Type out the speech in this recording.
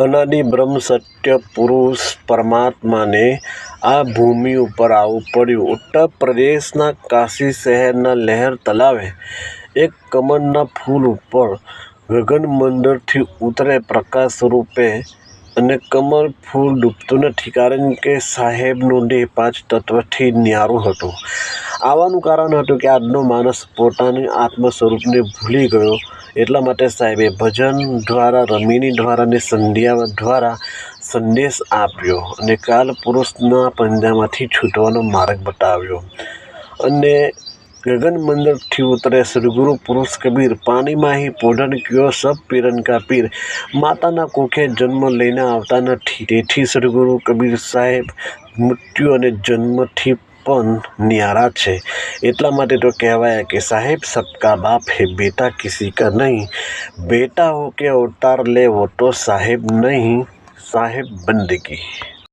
અનાદિ બ્રહ્મ સત્ય પુરુષ પરમાત્માને આ ભૂમિ ઉપર આવવું પડ્યું. ઉત્તર પ્રદેશના કાશી શહેરના લહેર તલાવે એક કમળના ફૂલ ઉપર ગગનમંડળથી ઉતરે પ્રકાશ સ્વરૂપે, અને કમળ ફૂલ ડૂબતું નથી, કારણ કે સાહેબનું દેહ પાંચ તત્વથી ન્યારું હતું. આવવાનું કારણ હતું કે આજનો માણસ પોતાની આત્મ સ્વરૂપને ભૂલી ગયો. એટલા માટે સાહેબે ભજન દ્વારા, રમીની દ્વારા અને સંધ્યા દ્વારા સંદેશ આપ્યો અને કાલ પુરુષના પંજામાંથી છૂટવાનો માર્ગ બતાવ્યો. અને ગગનમંડળથી ઉતરે સદગુરુ પુરુષ કબીર, પાણીમાં હી પોઢન ક્યો સબ પીરન કા પીર. માતાના કોખે જન્મ લઈને આવતા નથી. તેથી સદગુરુ કબીર સાહેબ મૃત્યુ અને જન્મથી પણ ન્યારા છે. એટલા માટે તો કહેવાય કે સાહેબ સબકા બાપ હૈ, બેટા કિસી કા નહીં. બેટા હો કે અવતાર લે વો તો સાહેબ નહીં, સાહેબ બંદગી.